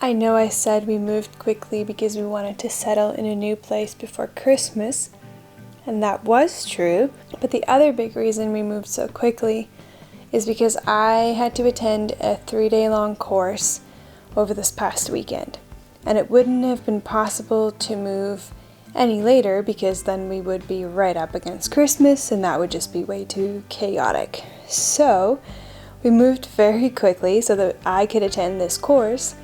I know I said we moved quickly because we wanted to settle in a new place before Christmas, and that was true, but the other big reason we moved so quickly is because I had to attend a 3-day-long course over this past weekend, and it wouldn't have been possible to move any later because then we would be right up against Christmas and that would just be way too chaotic. So we moved very quickly so that I could attend this course,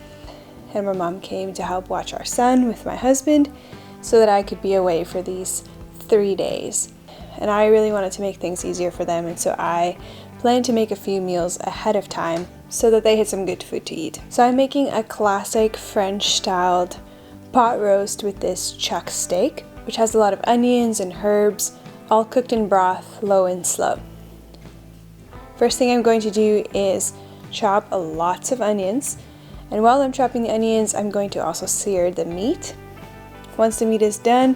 and my mom came to help watch our son with my husband so that I could be away for these 3 days. And I really wanted to make things easier for them, and so I planned to make a few meals ahead of time so that they had some good food to eat. So I'm making a classic French-styled pot roast with this chuck steak, which has a lot of onions and herbs, all cooked in broth, low and slow. First thing I'm going to do is chop lots of onions. And while I'm chopping the onions, I'm going to also sear the meat. Once the meat is done,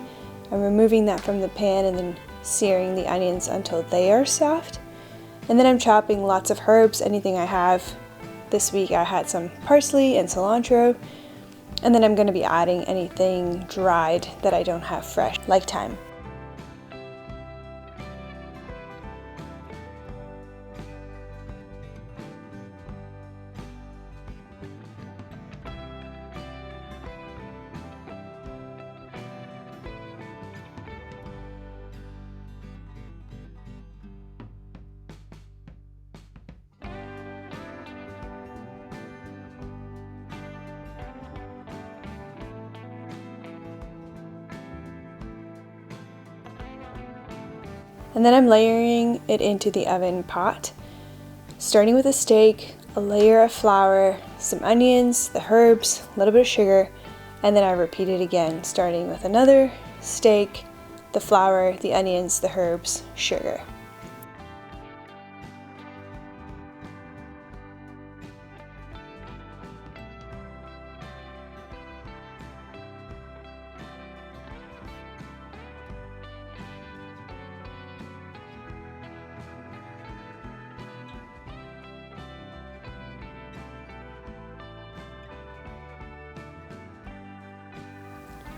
I'm removing that from the pan and then searing the onions until they are soft. And then I'm chopping lots of herbs, anything I have. This week I had some parsley and cilantro. And then I'm going to be adding anything dried that I don't have fresh, like thyme. And then I'm layering it into the oven pot, starting with a steak, a layer of flour, some onions, the herbs, a little bit of sugar, and then I repeat it again, starting with another steak, the flour, the onions, the herbs, sugar.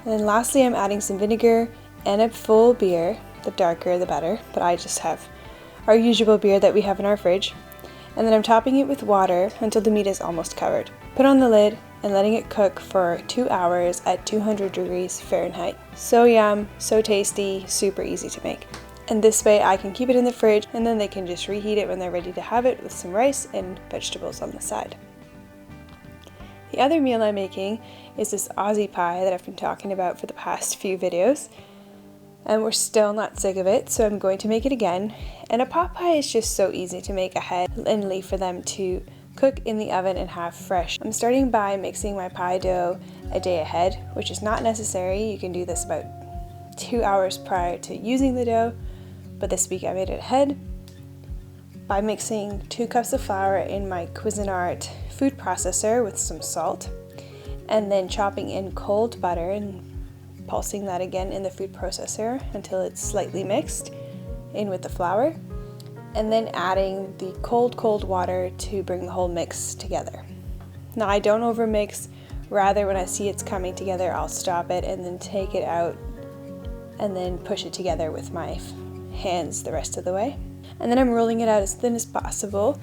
And then lastly, I'm adding some vinegar and a full beer, the darker the better, but I just have our usual beer that we have in our fridge. And then I'm topping it with water until the meat is almost covered. Put on the lid and letting it cook for 2 hours at 200 degrees Fahrenheit. So yum, so tasty, super easy to make. And this way I can keep it in the fridge and then they can just reheat it when they're ready to have it with some rice and vegetables on the side. The other meal I'm making is this Aussie pie that I've been talking about for the past few videos, and we're still not sick of it, so I'm going to make it again. And a pot pie is just so easy to make ahead and leave for them to cook in the oven and have fresh. I'm starting by mixing my pie dough a day ahead, which is not necessary. You can do this about 2 hours prior to using the dough, but this week I made it ahead by mixing 2 cups of flour in my Cuisinart food processor with some salt, and then chopping in cold butter and pulsing that again in the food processor until it's slightly mixed in with the flour, and then adding the cold water to bring the whole mix together. Now I don't overmix, rather when I see it's coming together I'll stop it and then take it out and then push it together with my hands the rest of the way. And then I'm rolling it out as thin as possible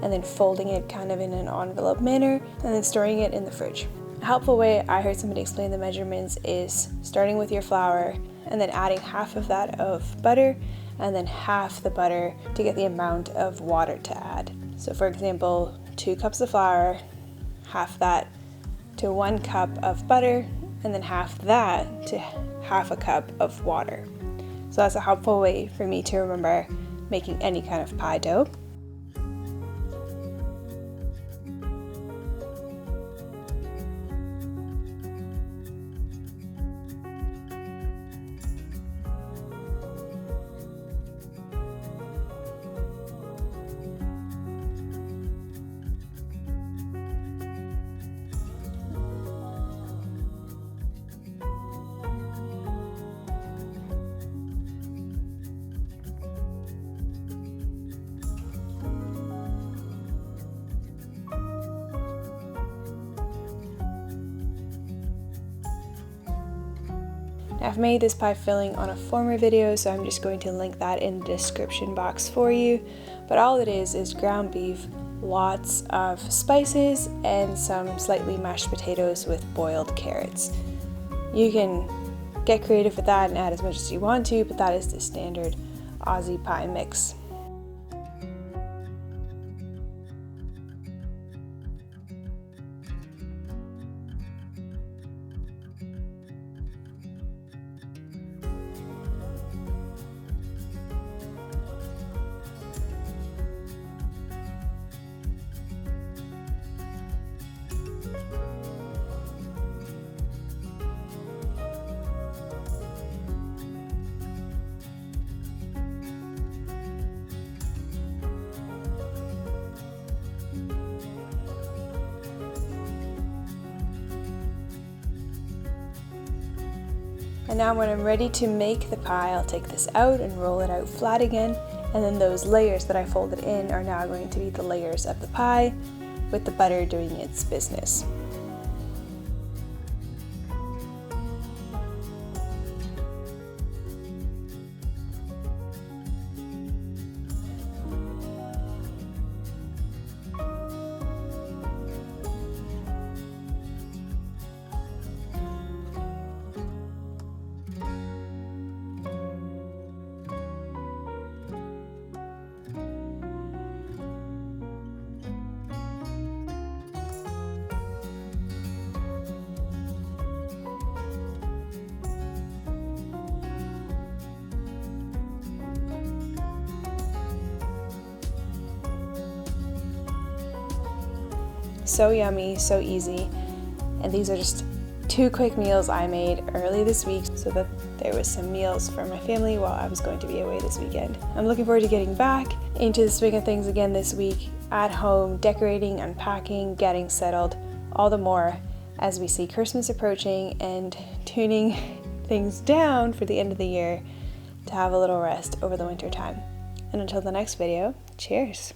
and then folding it kind of in an envelope manner and then storing it in the fridge. A helpful way I heard somebody explain the measurements is starting with your flour and then adding half of that of butter and then half the butter to get the amount of water to add. So for example, 2 cups of flour, half that to 1 cup of butter, and then half that to half a cup of water. So that's a helpful way for me to remember making any kind of pie dough. And then I'm rolling it out as thin as possible and then I've made this pie filling on a former video, so I'm just going to link that in the description box for you. But all it is ground beef, lots of spices, and some slightly mashed potatoes with boiled carrots. You can get creative with that and add as much as you want to, but that is the standard Aussie pie mix. And now when I'm ready to make the pie, I'll take this out and roll it out flat again, and then those layers that I folded in are now going to be the layers of the pie, with the butter doing its business. So yummy, so easy, and these are just 2 quick meals I made early this week so that there was some meals for my family while I was going to be away this weekend. I'm looking forward to getting back into the swing of things again this week, at home, decorating, unpacking, getting settled, all the more as we see Christmas approaching and tuning things down for the end of the year to have a little rest over the winter time. And until the next video, cheers!